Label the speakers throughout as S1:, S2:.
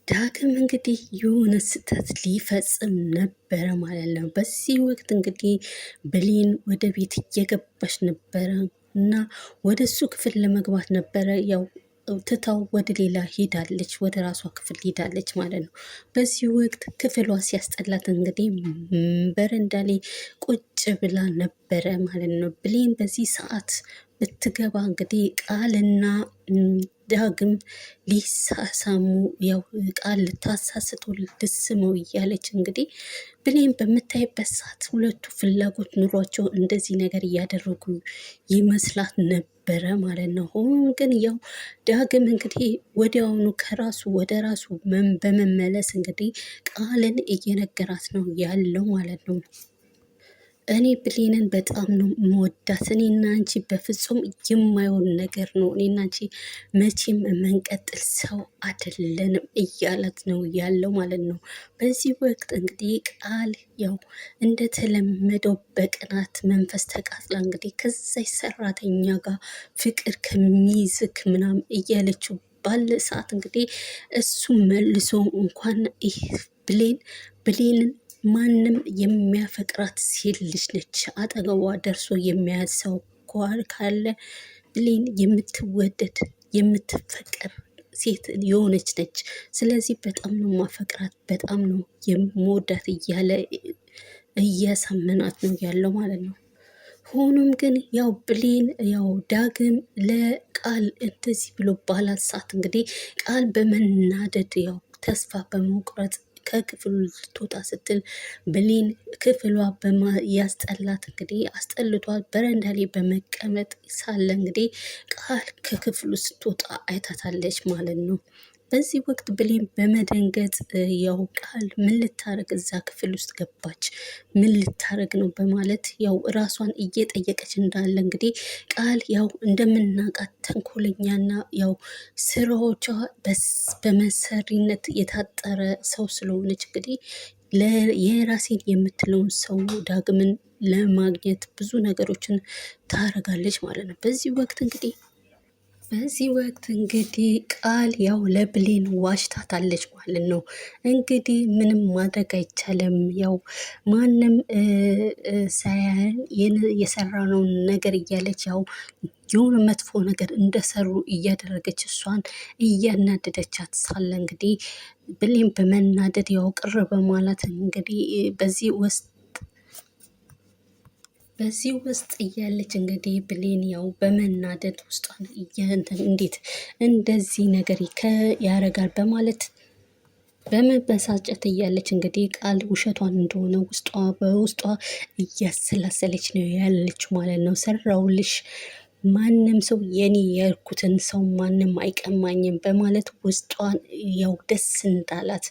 S1: ዳግም እንግዲህ የሆነ ስህተት ሊፈጽም ነበረ ማለት ነው። በዚህ ወቅት እንግዲህ ብሌን ወደ ቤት እየገባች ነበረ እና ወደ እሱ ክፍል ለመግባት ነበረ ያው ትታው ወደ ሌላ ሄዳለች፣ ወደ ራሷ ክፍል ሄዳለች ማለት ነው። በዚህ ወቅት ክፍሏ ሲያስጠላት እንግዲህ በረንዳ ላይ ቁጭ ብላ ነበረ ማለት ነው። ብሌን በዚህ ሰዓት ብትገባ እንግዲህ ቃልና ዳግም ሊሳሳሙ ያው ቃል ልታሳስቶ ልትስመው እያለች እንግዲህ ብሌን በምታይበት ሰዓት ሁለቱ ፍላጎት ኑሯቸው እንደዚህ ነገር እያደረጉ ይመስላት ነበረ ማለት ነው። ሆኖም ግን ያው ዳግም እንግዲህ ወዲያውኑ ከራሱ ወደ ራሱ በመመለስ እንግዲህ ቃልን እየነገራት ነው ያለው ማለት ነው። እኔ ብሌንን በጣም ነው መወዳት። እኔና አንቺ በፍጹም የማይሆን ነገር ነው፣ እኔና አንቺ መቼም መንቀጥል ሰው አይደለንም እያላት ነው ያለው ማለት ነው። በዚህ ወቅት እንግዲህ ቃል ያው እንደተለመደው በቅናት መንፈስ ተቃጥላ እንግዲህ ከዛች ሰራተኛ ጋር ፍቅር ከሚይዝክ ምናምን እያለችው ባለ ሰዓት እንግዲህ እሱ መልሶ እንኳን ይህ ብሌንን ማንም የሚያፈቅራት ሴት ልጅ ነች። አጠገቧ ደርሶ የሚያዝ ሰው ካለ ብሌን የምትወደድ የምትፈቀር ሴት የሆነች ነች። ስለዚህ በጣም ነው ማፈቅራት፣ በጣም ነው የምወዳት እያለ እያሳመናት ነው ያለው ማለት ነው። ሆኖም ግን ያው ብሌን ያው ዳግም ለቃል እንደዚህ ብሎ ባላት ሰዓት እንግዲህ ቃል በመናደድ ያው ተስፋ በመቁረጥ ከክፍሉ ልትወጣ ስትል ብሌን ክፍሏ ያስጠላት እንግዲህ አስጠልቷል። በረንዳ ላይ በመቀመጥ ሳለ እንግዲህ ቃል ከክፍሉ ስትወጣ አይታታለች ማለት ነው። በዚህ ወቅት ብሌን በመደንገጥ ያው ቃል ምን ልታረግ እዛ ክፍል ውስጥ ገባች፣ ምን ልታረግ ነው በማለት ያው ራሷን እየጠየቀች እንዳለ እንግዲህ ቃል ያው እንደምናውቃት ተንኮለኛና ያው ስራዎቿ በመሰሪነት የታጠረ ሰው ስለሆነች እንግዲህ የራሴን የምትለውን ሰው ዳግምን ለማግኘት ብዙ ነገሮችን ታረጋለች ማለት ነው። በዚህ ወቅት እንግዲህ ቃል ያው ለብሌን ዋሽታታለች ማለት ነው። እንግዲህ ምንም ማድረግ አይቻልም። ያው ማንም ሳያየን የሰራነውን ነገር እያለች ያው የሆነ መጥፎ ነገር እንደሰሩ እያደረገች እሷን እያናደደቻት ሳለ እንግዲህ ብሌን በመናደድ ያው ቅር በማለት እንግዲህ በዚህ ውስጥ እያለች እንግዲህ ብሌን ያው በመናደድ ውስጧን እንዴት እንደዚህ ነገር ያረጋል በማለት በመበሳጨት እያለች እንግዲህ ቃል ውሸቷን እንደሆነ በውስጧ እያሰላሰለች ነው ያለችው ማለት ነው። ሰራውልሽ ማንም ሰው የኔ ያልኩትን ሰው ማንም አይቀማኝም በማለት ውስጧን ያው ደስ እንዳላት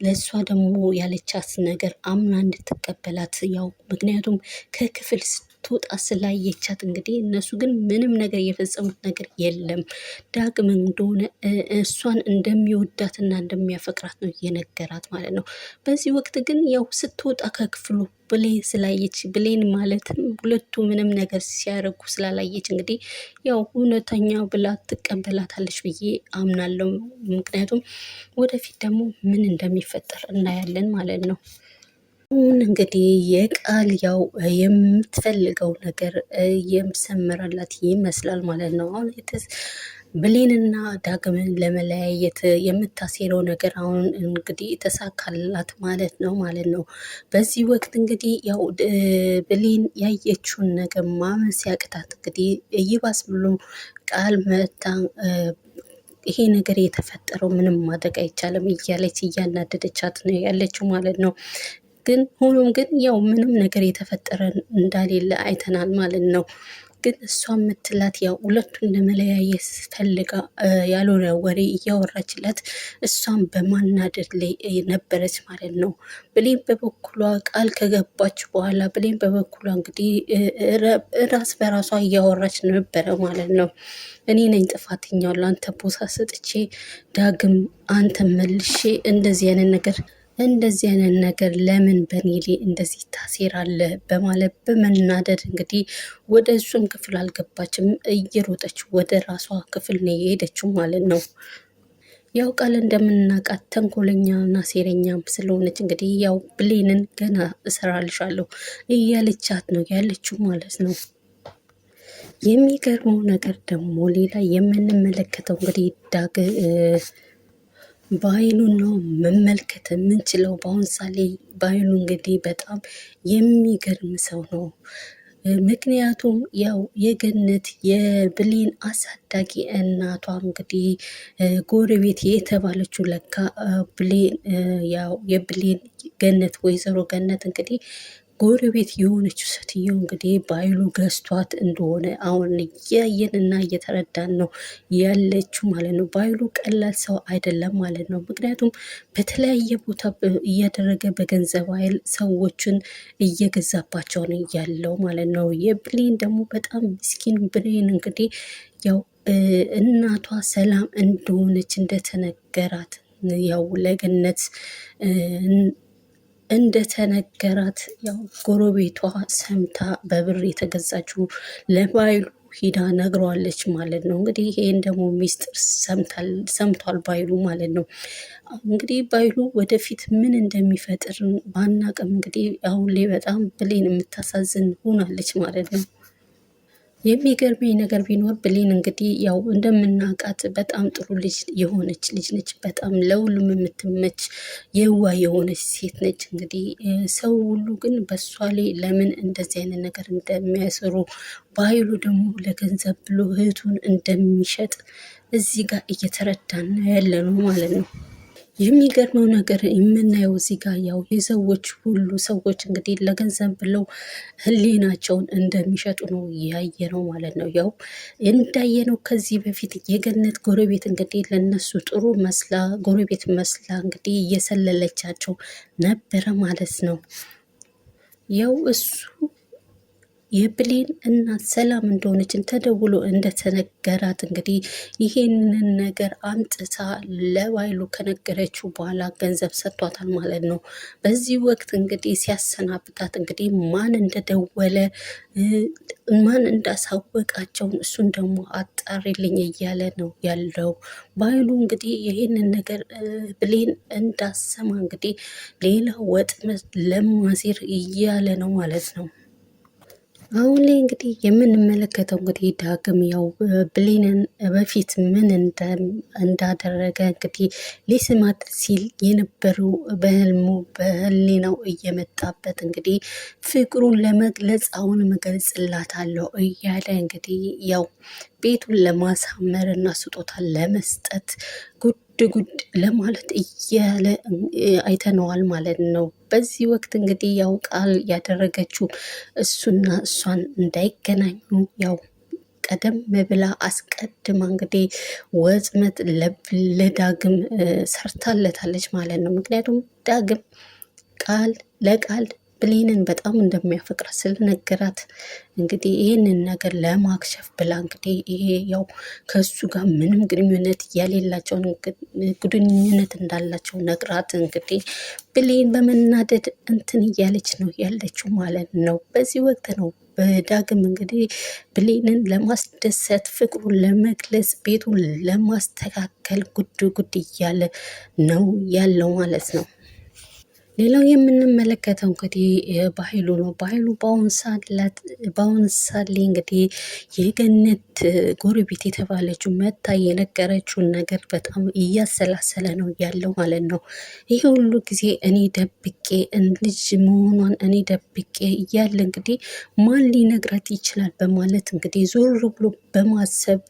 S1: ለእሷ ደግሞ ያለቻት ነገር አምና እንድትቀበላት ያው ምክንያቱም ከክፍል ስትወጣ ስላየቻት እንግዲህ እነሱ ግን ምንም ነገር የፈጸሙት ነገር የለም። ዳግም እንደሆነ እሷን እንደሚወዳትና እንደሚያፈቅራት ነው የነገራት ማለት ነው። በዚህ ወቅት ግን ያው ስትወጣ ከክፍሉ ብሌን ስላየች ብሌን ማለትም ሁለቱ ምንም ነገር ሲያደርጉ ስላላየች እንግዲህ ያው እውነተኛ ብላ ትቀበላታለች ብዬ አምናለሁ። ምክንያቱም ወደፊት ደግሞ ምን እንደሚፈጠር እናያለን ማለት ነው። አሁን እንግዲህ የቃል ያው የምትፈልገው ነገር የምሰምራላት ይመስላል ማለት ነው። አሁን ብሌንና ዳግምን ለመለያየት የምታሴረው ነገር አሁን እንግዲህ ተሳካላት ማለት ነው። በዚህ ወቅት እንግዲህ ያው ብሌን ያየችውን ነገር ማመን ሲያቅታት እንግዲህ ይባስ ብሎ ቃል መታ ይሄ ነገር የተፈጠረው ምንም ማድረግ አይቻልም እያለች እያናደደቻት ነው ያለችው ማለት ነው። ግን ሆኖም ግን ያው ምንም ነገር የተፈጠረ እንዳሌለ አይተናል ማለት ነው። ግን እሷ የምትላት ያው ሁለቱን ለመለያየት ፈልጋ ያልሆነ ወሬ እያወራችላት እሷን በማናደድ ላይ ነበረች ማለት ነው። ብሌን በበኩሏ ቃል ከገባች በኋላ ብሌን በበኩሏ እንግዲህ ራስ በራሷ እያወራች ነበረ ማለት ነው። እኔ ነኝ ጥፋተኛው፣ ለአንተ ቦታ ሰጥቼ ዳግም አንተ መልሼ እንደዚህ አይነት ነገር ለምን በኔ ላይ እንደዚህ ታሴራለህ በማለት በመናደድ እንግዲህ ወደ እሱም ክፍል አልገባችም። እየሮጠች ወደ ራሷ ክፍል ነው የሄደችው ማለት ነው። ያው ቃል እንደምናውቃት ተንኮለኛና ሴረኛም ስለሆነች እንግዲህ ያው ብሌንን ገና እሰራልሻለሁ እያለቻት ነው ያለችው ማለት ነው። የሚገርመው ነገር ደግሞ ሌላ የምንመለከተው እንግዲህ ዳግ በአይኑን ነው መመልከት የምንችለው በአሁን ሳሌ በአይኑ እንግዲህ በጣም የሚገርም ሰው ነው። ምክንያቱም ያው የገነት የብሌን አሳዳጊ እናቷ እንግዲህ ጎረቤት የተባለችው ለካ ብሌን ያው የብሌን ገነት ወይዘሮ ገነት እንግዲህ ጎረቤት የሆነችው ሴትዮ እንግዲህ በኃይሉ ገዝቷት እንደሆነ አሁን እያየን እና እየተረዳን ነው ያለችው ማለት ነው። በኃይሉ ቀላል ሰው አይደለም ማለት ነው። ምክንያቱም በተለያየ ቦታ እያደረገ በገንዘብ ኃይል ሰዎችን እየገዛባቸው ነው ያለው ማለት ነው። የብሌን ደግሞ በጣም ምስኪን ብሌን እንግዲህ ያው እናቷ ሰላም እንደሆነች እንደተነገራት ያው ለገነት እንደተነገራት ያው ጎረቤቷ ሰምታ በብር የተገዛችው ለባይሉ ሂዳ ነግረዋለች ማለት ነው። እንግዲህ ይሄን ደግሞ ሚስጥር ሰምቷል ባይሉ ማለት ነው። እንግዲህ ባይሉ ወደፊት ምን እንደሚፈጥር ባናቅም እንግዲህ አሁን ላይ በጣም ብሌን የምታሳዝን ሆናለች ማለት ነው። የሚገርመኝ ነገር ቢኖር ብሌን እንግዲህ ያው እንደምናውቃት በጣም ጥሩ ልጅ የሆነች ልጅ ነች። በጣም ለሁሉም የምትመች የዋ የሆነች ሴት ነች። እንግዲህ ሰው ሁሉ ግን በሷ ላይ ለምን እንደዚህ አይነት ነገር እንደሚያስሩ በኃይሉ ደግሞ ለገንዘብ ብሎ እህቱን እንደሚሸጥ እዚህ ጋር እየተረዳን ያለ ነው ማለት ነው። የሚገርመው ነገር የምናየው እዚህ ጋር ያው የሰዎች ሁሉ ሰዎች እንግዲህ ለገንዘብ ብለው ህሊናቸውን እንደሚሸጡ ነው ያየነው ማለት ነው። ያው እንዳየነው ከዚህ በፊት የገነት ጎረቤት እንግዲህ ለነሱ ጥሩ መስላ ጎረቤት መስላ እንግዲህ እየሰለለቻቸው ነበረ ማለት ነው። ያው እሱ የብሌን እናት ሰላም እንደሆነችን ተደውሎ እንደተነገራት እንግዲህ ይሄንን ነገር አምጥታ ለባይሉ ከነገረችው በኋላ ገንዘብ ሰጥቷታል ማለት ነው። በዚህ ወቅት እንግዲህ ሲያሰናብታት እንግዲህ ማን እንደደወለ ማን እንዳሳወቃቸውን እሱን ደግሞ አጣሪልኝ እያለ ነው ያለው ባይሉ እንግዲህ ይሄንን ነገር ብሌን እንዳሰማ እንግዲህ ሌላ ወጥመድ ለማሴር እያለ ነው ማለት ነው። አሁን ላይ እንግዲህ የምንመለከተው እንግዲህ ዳግም ያው ብሌንን በፊት ምን እንዳደረገ እንግዲህ ሊስማት ሲል የነበረው በህልሙ በህሊናው እየመጣበት እንግዲህ ፍቅሩን ለመግለጽ አሁን እገልጽላታለሁ እያለ እንግዲህ ያው ቤቱን ለማሳመር እና ስጦታ ለመስጠት ጉድ ጉድ ለማለት እያለ አይተነዋል ማለት ነው። በዚህ ወቅት እንግዲህ ያው ቃል ያደረገችው እሱና እሷን እንዳይገናኙ ያው ቀደም ብላ አስቀድማ እንግዲህ ወጥመድ ለዳግም ሰርታለታለች ማለት ነው። ምክንያቱም ዳግም ቃል ለቃል ብሌንን በጣም እንደሚያፈቅራት ስለነገራት እንግዲህ ይህንን ነገር ለማክሸፍ ብላ እንግዲህ ይሄ ያው ከሱ ጋር ምንም ግንኙነት የሌላቸውን ግንኙነት እንዳላቸው ነግራት እንግዲህ ብሌን በመናደድ እንትን እያለች ነው ያለችው ማለት ነው። በዚህ ወቅት ነው በዳግም እንግዲህ ብሌንን ለማስደሰት ፍቅሩን ለመግለጽ ቤቱን ለማስተካከል ጉድ ጉድ እያለ ነው ያለው ማለት ነው። ሌላው የምንመለከተው እንግዲህ በኃይሉ ነው። በኃይሉ በአሁን ሳሌ እንግዲህ የገነት ጎረቤት የተባለችው መታ የነገረችውን ነገር በጣም እያሰላሰለ ነው ያለው ማለት ነው። ይህ ሁሉ ጊዜ እኔ ደብቄ ልጅ መሆኗን እኔ ደብቄ እያለ እንግዲህ ማን ሊነግራት ይችላል በማለት እንግዲህ ዞር ብሎ በማሰብ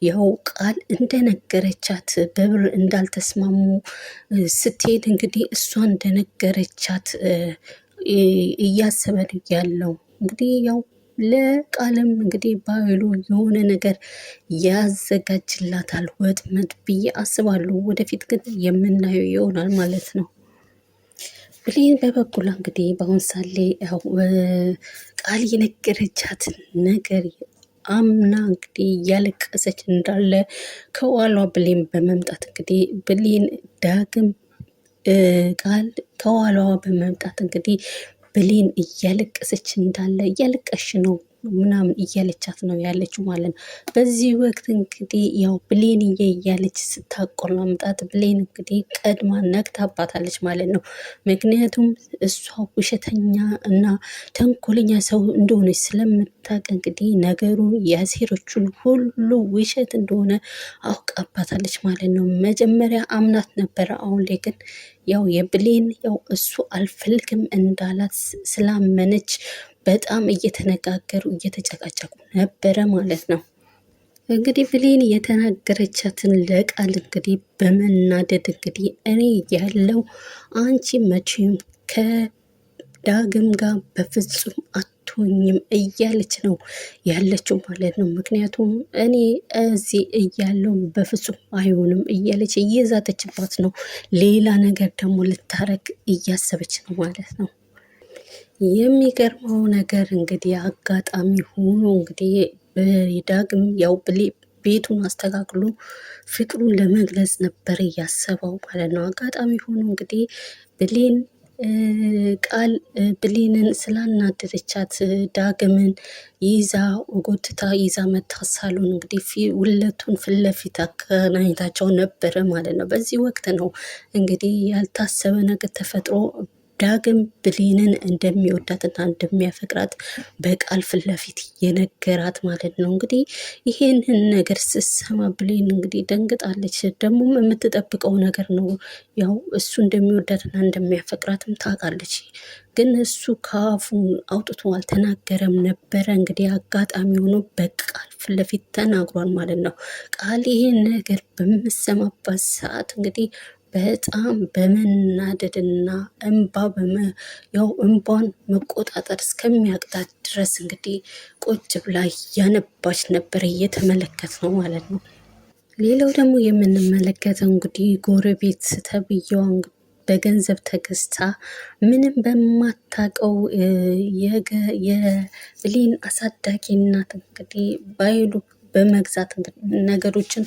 S1: ያው ቃል እንደነገረቻት በብር እንዳልተስማሙ ስትሄድ እንግዲህ እሷ እንደነገረቻት እያሰበ ያለው እንግዲህ ያው ለቃልም እንግዲህ በኃይሉ የሆነ ነገር ያዘጋጅላታል ወጥመድ ብዬ አስባለሁ። ወደፊት ግን የምናየው ይሆናል ማለት ነው። ብሌን በበኩሏ እንግዲህ በአሁን ሳሌ ቃል የነገረቻትን ነገር አምና እንግዲህ እያለቀሰች እንዳለ ከኋሏ ብሌን በመምጣት እንግዲህ ብሌን ዳግም ቃል ከኋላዋ በመምጣት እንግዲህ ብሌን እያለቀሰች እንዳለ እያለቀሽ ነው ነው ምናምን እያለቻት ነው ያለችው ማለት ነው። በዚህ ወቅት እንግዲህ ያው ብሌንዬ እያለች ስታቆላምጣት ብሌን እንግዲህ ቀድማ ነቅታባታለች ማለት ነው። ምክንያቱም እሷ ውሸተኛ እና ተንኮለኛ ሰው እንደሆነች ስለምታውቅ እንግዲህ ነገሩ የሴሮቹን ሁሉ ውሸት እንደሆነ አውቃባታለች ማለት ነው። መጀመሪያ አምናት ነበረ። አሁን ላይ ግን ያው የብሌን ያው እሱ አልፈልግም እንዳላት ስላመነች በጣም እየተነጋገሩ እየተጨቃጨቁ ነበረ ማለት ነው። እንግዲህ ብሌን የተናገረቻትን ለቃል እንግዲህ በመናደድ እንግዲህ እኔ ያለው አንቺ መቼም ከዳግም ጋር በፍጹም አትሆኝም እያለች ነው ያለችው ማለት ነው። ምክንያቱም እኔ እዚህ እያለው በፍጹም አይሆንም እያለች እየዛተችባት ነው። ሌላ ነገር ደግሞ ልታረግ እያሰበች ነው ማለት ነው። የሚገርመው ነገር እንግዲህ አጋጣሚ ሆኖ እንግዲህ ዳግም ያው ቤቱን አስተካክሎ ፍቅሩን ለመግለጽ ነበር እያሰበው ማለት ነው። አጋጣሚ ሆኖ እንግዲህ ብሌን ቃል ብሌንን ስላናደደቻት ዳግምን ይዛ ጎትታ ይዛ መታ ሳሎን እንግዲህ ሁለቱን ፊት ለፊት አገናኝታቸው ነበረ ማለት ነው። በዚህ ወቅት ነው እንግዲህ ያልታሰበ ነገር ተፈጥሮ ዳግም ብሌንን እንደሚወዳትና እንደሚያፈቅራት በቃል ፊት ለፊት የነገራት ማለት ነው። እንግዲህ ይሄንን ነገር ስትሰማ ብሌን እንግዲህ ደንግጣለች። ደግሞም የምትጠብቀው ነገር ነው። ያው እሱ እንደሚወዳትና እንደሚያፈቅራትም ታውቃለች። ግን እሱ ከአፉ አውጥቶ አልተናገረም ነበረ። እንግዲህ አጋጣሚ ሆኖ በቃል ፊት ለፊት ተናግሯል ማለት ነው። ቃል ይሄን ነገር በምሰማበት ሰዓት እንግዲህ በጣም በመናደድና ያው እንባን መቆጣጠር እስከሚያቅታት ድረስ እንግዲህ ቁጭ ብላ እያነባች ነበር እየተመለከት ነው ማለት ነው። ሌላው ደግሞ የምንመለከተው እንግዲህ ጎረቤት ተብዬዋ በገንዘብ ተገዝታ ምንም በማታውቀው የብሌን አሳዳጊ እናት እንግዲህ ባይሉ በመግዛት ነገሮችን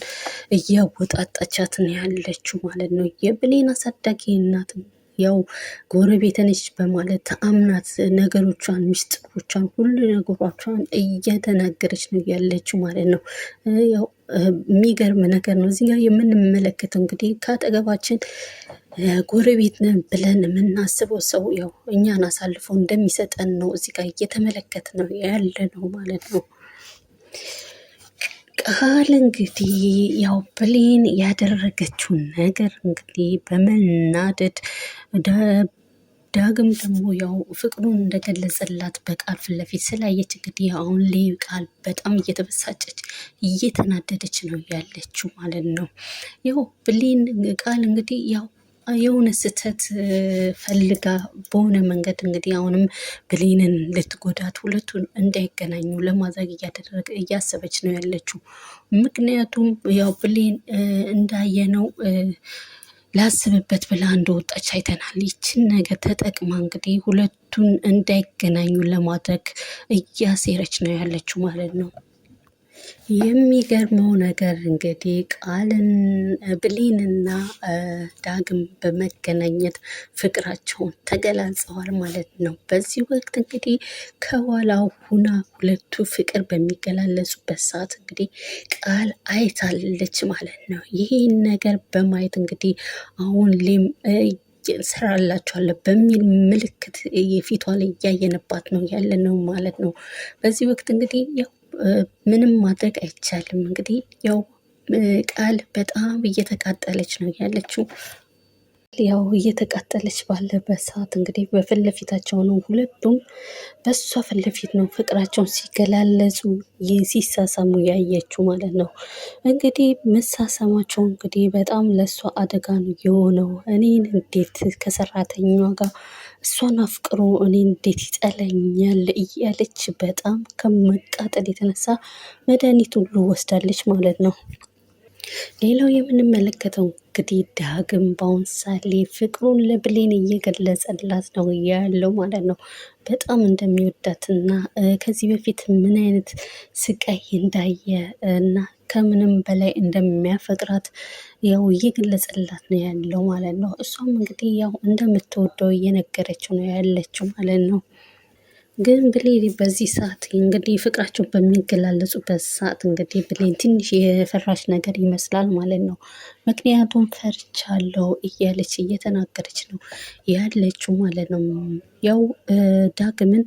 S1: እያወጣጣቻት ነው ያለችው ማለት ነው። የብሌን አሳዳጊ እናት ያው ጎረቤት ነች በማለት አምናት ነገሮቿን፣ ሚስጥሮቿን፣ ሁሉ ነገሮቿን እየተናገረች ነው ያለችው ማለት ነው። ያው የሚገርም ነገር ነው እዚህ ጋር የምንመለከተው እንግዲህ ከአጠገባችን ጎረቤት ነን ብለን የምናስበው ሰው ያው እኛን አሳልፎ እንደሚሰጠን ነው እዚህ ጋር እየተመለከት ነው ያለ ነው ማለት ነው። ቃል እንግዲህ ያው ብሌን ያደረገችውን ነገር እንግዲህ በመናደድ ዳግም ደግሞ ያው ፍቅሩን እንደገለጸላት በቃል ፊት ለፊት ስላየች እንግዲህ አሁን ላይ ቃል በጣም እየተበሳጨች እየተናደደች ነው ያለችው ማለት ነው። ያው ብሌን ቃል እንግዲህ ያው የሆነ ስህተት ፈልጋ በሆነ መንገድ እንግዲህ አሁንም ብሌንን ልትጎዳት ሁለቱን እንዳይገናኙ ለማድረግ እያሰበች ነው ያለችው። ምክንያቱም ያው ብሌን እንዳየነው ላስብበት ብላ እንደወጣች አይተናል። ይችን ነገር ተጠቅማ እንግዲህ ሁለቱን እንዳይገናኙ ለማድረግ እያሴረች ነው ያለችው ማለት ነው። የሚገርመው ነገር እንግዲህ ብሌንና ዳግም በመገናኘት ፍቅራቸውን ተገላጸዋል ማለት ነው። በዚህ ወቅት እንግዲህ ከኋላው ሁና ሁለቱ ፍቅር በሚገላለጹበት ሰዓት እንግዲህ ቃል አይታለች ማለት ነው። ይህን ነገር በማየት እንግዲህ አሁን ሌም እንሰራላችኋለን በሚል ምልክት ፊቷ ላይ እያየንባት ነው ያለ ነው ማለት ነው። በዚህ ወቅት እንግዲህ ያው ምንም ማድረግ አይቻልም። እንግዲህ ያው ቃል በጣም እየተቃጠለች ነው ያለችው። ያው እየተቃጠለች ባለበት ሰዓት እንግዲህ በፊት ለፊታቸው ነው ሁለቱም በሷ ፊት ለፊት ነው ፍቅራቸውን ሲገላለጹ ሲሳሳሙ ያየችው ማለት ነው። እንግዲህ መሳሳማቸው እንግዲህ በጣም ለእሷ አደጋ ነው የሆነው። እኔን እንዴት ከሰራተኛዋ ጋር እሷን አፍቅሮ እኔ እንዴት ይጠለኛል እያለች በጣም ከመቃጠል የተነሳ መድኃኒት ሁሉ ወስዳለች ማለት ነው። ሌላው የምንመለከተው እንግዲህ ዳግም በአሁን ሳሌ ፍቅሩን ለብሌን እየገለጸላት ነው ያለው ማለት ነው። በጣም እንደሚወዳትና ከዚህ በፊት ምን አይነት ስቃይ እንዳየ እና ከምንም በላይ እንደሚያፈቅራት ያው እየገለጸላት ነው ያለው ማለት ነው። እሷም እንግዲህ ያው እንደምትወደው እየነገረችው ነው ያለችው ማለት ነው። ግን ብሌን በዚህ ሰዓት እንግዲህ ፍቅራቸው በሚገላለጹበት ሰዓት እንግዲህ ብሌን ትንሽ የፈራሽ ነገር ይመስላል ማለት ነው። ምክንያቱም ፈርቻለሁ እያለች እየተናገረች ነው ያለችው ማለት ነው። ያው ዳግምን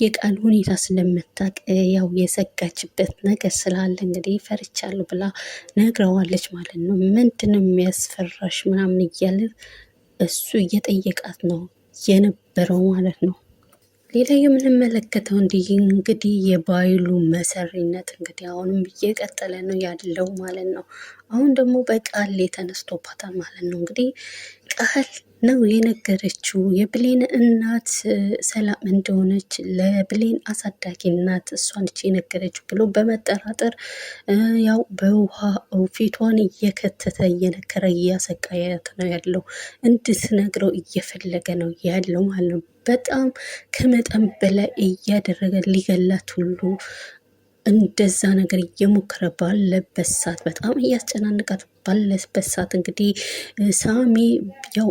S1: የቃል ሁኔታ ስለምታውቅ ያው የሰጋችበት ነገር ስላለ እንግዲህ ፈርቻለሁ ብላ ነግረዋለች ማለት ነው። ምንድነው የሚያስፈራሽ ምናምን እያለ እሱ እየጠየቃት ነው የነበረው ማለት ነው። ሌላ የምንመለከተው እንግዲህ የባይሉ መሰሪነት እንግዲህ አሁንም እየቀጠለ ነው ያለው ማለት ነው። አሁን ደግሞ በቃል ተነስቶባታል ማለት ነው። እንግዲህ ቃል ነው የነገረችው የብሌን እናት ሰላም እንደሆነች ለብሌን አሳዳጊ እናት እሷ ነች የነገረችው ብሎ በመጠራጠር ያው በውሃ ፊቷን እየከተተ እየነከረ እያሰቃያት ነው ያለው። እንድትነግረው እየፈለገ ነው ያለው ማለት ነው። በጣም ከመጠን በላይ እያደረገ ሊገላት ሁሉ እንደዛ ነገር እየሞከረ ባለበት ሰዓት በጣም እያስጨናነቃት ባለበት ሰዓት እንግዲህ ሳሚ ያው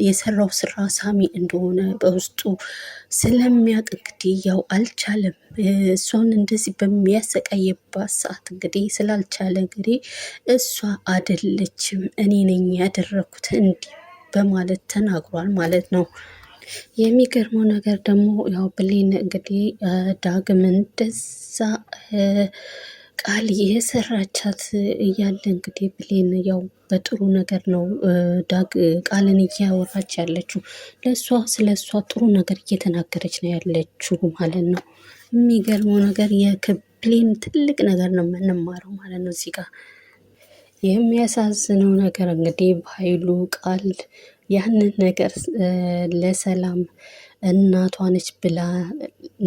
S1: የሰራው ስራ ሳሚ እንደሆነ በውስጡ ስለሚያውቅ እንግዲህ ያው አልቻለም። እሷን እንደዚህ በሚያሰቃይባት ሰዓት እንግዲህ ስላልቻለ እንግዲህ እሷ አይደለችም እኔ ነኝ ያደረኩት እንዲህ በማለት ተናግሯል ማለት ነው። የሚገርመው ነገር ደግሞ ያው ብሌን እንግዲህ ዳግም እንደዛ ቃል የሰራቻት እያለ እንግዲህ ብሌን ያው በጥሩ ነገር ነው ቃልን እያወራች ያለችው ለእሷ ስለ እሷ ጥሩ ነገር እየተናገረች ነው ያለችው ማለት ነው። የሚገርመው ነገር የብሌን ትልቅ ነገር ነው የምንማረው ማለት ነው እዚህ ጋር። የሚያሳዝነው ነገር እንግዲህ በኃይሉ ቃል ያንን ነገር ለሰላም እናቷ ነች ብላ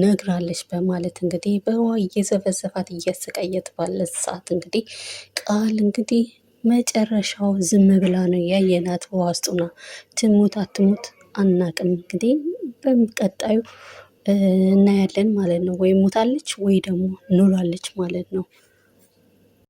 S1: ነግራለች በማለት እንግዲህ በውሃ እየዘፈዘፋት እያሰቃየት ባለ ሰዓት እንግዲህ ቃል እንግዲህ መጨረሻው ዝም ብላ ነው ያየናት። ውሃ ውስጡና ትሙት አትሙት አናቅም። እንግዲህ በቀጣዩ እናያለን ማለት ነው። ወይ ሞታለች ወይ ደግሞ ኑራለች ማለት ነው።